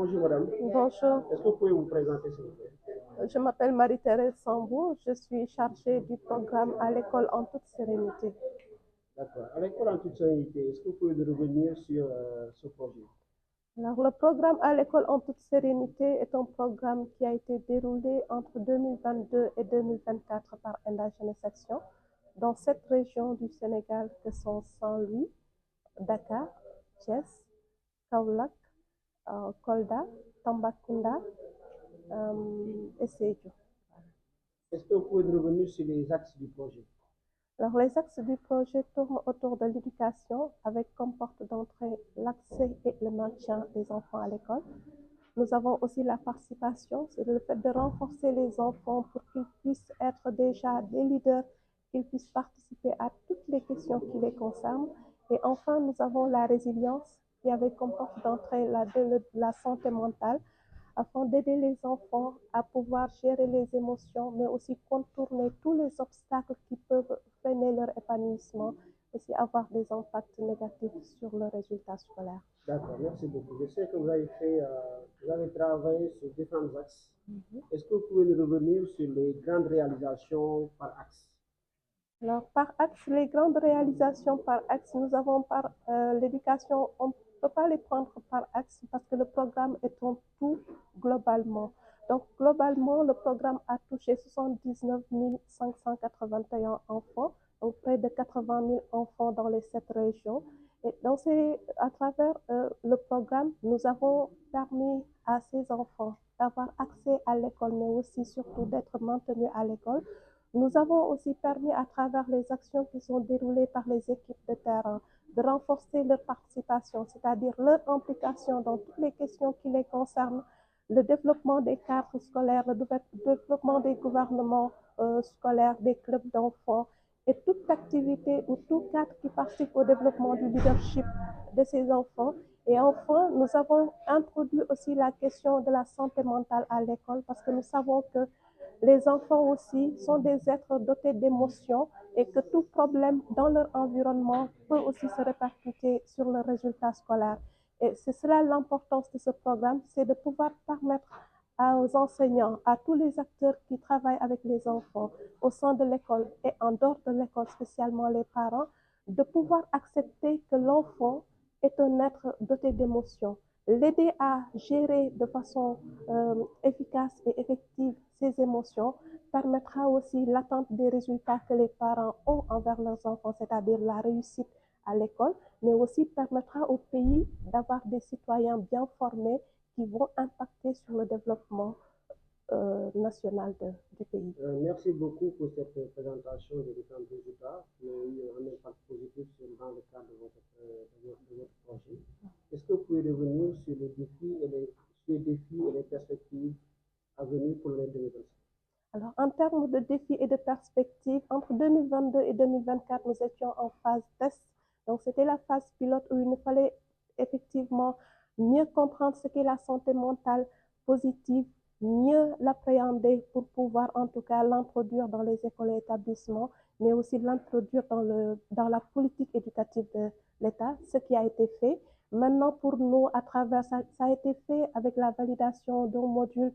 Bonjour madame. Bonjour, Est-ce que vous pouvez vous présenter s'il vous plaît? je m'appelle Marie-Thérèse Sambou, je suis chargée du programme à l'école en toute sérénité. D'accord. À l'école en toute sérénité, est-ce que vous pouvez nous revenir sur ce projet? Alors, le programme à l'école en toute sérénité est un programme qui a été déroulé entre 2022 et 2024 par Enda Jeunesse Action dans 7 régions du Sénégal que sont Saint-Louis, Dakar, Thiès, Kaolack, Kolda, Tambacounda et Sédhiou. Est-ce que vous pouvez nous revenir sur les axes du projet? Alors, les axes du projet tournent autour de l'éducation avec comme porte d'entrée l'accès et le maintien des enfants à l'école. Nous avons aussi la participation, c'est le fait de renforcer les enfants pour qu'ils puissent être déjà des leaders, qu'ils puissent participer à toutes les questions qui les concernent. Et enfin, nous avons la résilience qui avait comme porte d'entrée la santé mentale afin d'aider les enfants à pouvoir gérer les émotions, mais aussi contourner tous les obstacles qui peuvent freiner leur épanouissement, aussi avoir des impacts négatifs sur le résultat scolaire. D'accord, merci beaucoup. Je sais que vous avez travaillé sur différents axes. Est-ce que vous pouvez nous revenir sur les grandes réalisations par axe? Alors, par axe, les grandes réalisations par axe, nous avons par l'éducation, on ne peut pas les prendre par axe parce que le programme est en tout globalement. Donc, globalement, le programme a touché 79 581 enfants, donc près de 80 000 enfants dans les 7 régions. Et à travers le programme, nous avons permis à ces enfants d'avoir accès à l'école, mais aussi surtout d'être maintenus à l'école. Nous avons aussi permis, à travers les actions qui sont déroulées par les équipes de terrain, de renforcer leur participation, c'est-à-dire leur implication dans toutes les questions qui les concernent, le développement des cadres scolaires, le développement des gouvernements scolaires, des clubs d'enfants et toute activité ou tout cadre qui participe au développement du leadership de ces enfants. Et enfin, nous avons introduit aussi la question de la santé mentale à l'école parce que nous savons que les enfants aussi sont des êtres dotés d'émotions et que tout problème dans leur environnement peut aussi se répercuter sur le résultat scolaire. Et c'est cela l'importance de ce programme, c'est de pouvoir permettre aux enseignants, à tous les acteurs qui travaillent avec les enfants au sein de l'école et en dehors de l'école, spécialement les parents, de pouvoir accepter que l'enfant est un être doté d'émotions, l'aider à gérer de façon efficace et effective ses émotions permettra aussi l'atteinte des résultats que les parents ont envers leurs enfants, c'est-à-dire la réussite à l'école, mais aussi permettra au pays d'avoir des citoyens bien formés qui vont impacter sur le développement national du pays. Merci beaucoup pour cette présentation des différents résultats qui ont eu un impact positif dans le cadre de votre projet. Est-ce que vous pouvez revenir sur les défis et les perspectives à venir pour l'année 2025? Alors, en termes de défis et de perspectives, entre 2022 et 2024, nous étions en phase test. Donc, c'était la phase pilote où il nous fallait effectivement mieux comprendre ce qu'est la santé mentale positive, mieux l'appréhender pour pouvoir en tout cas l'introduire dans les écoles et établissements, mais aussi l'introduire dans la politique éducative de l'État, ce qui a été fait. Maintenant, pour nous, à travers ça a été fait avec la validation d'un module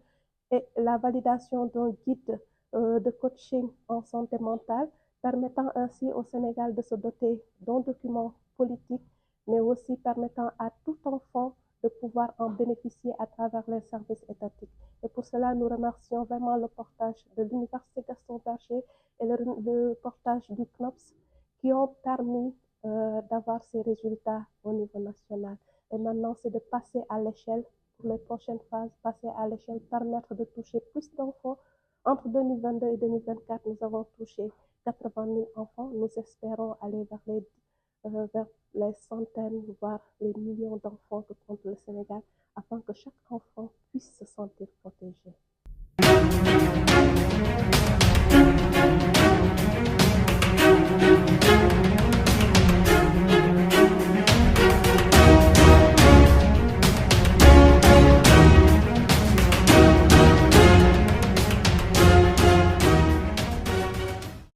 et la validation d'un guide de coaching en santé mentale, permettant ainsi au Sénégal de se doter d'un document politique, mais aussi permettant à tout enfant de pouvoir en bénéficier à travers les services étatiques. Et pour cela, nous remercions vraiment le portage de l'Université Gaston Berger et le portage du CNOPS qui ont permis d'avoir ces résultats au niveau national. Et maintenant, c'est de passer à l'échelle pour les prochaines phases, passer à l'échelle, permettre de toucher plus d'enfants. Entre 2022 et 2024, nous avons touché 80 000 enfants. Nous espérons aller vers les centaines, voire les millions d'enfants que compte le Sénégal, afin que chaque enfant puisse se sentir protégé.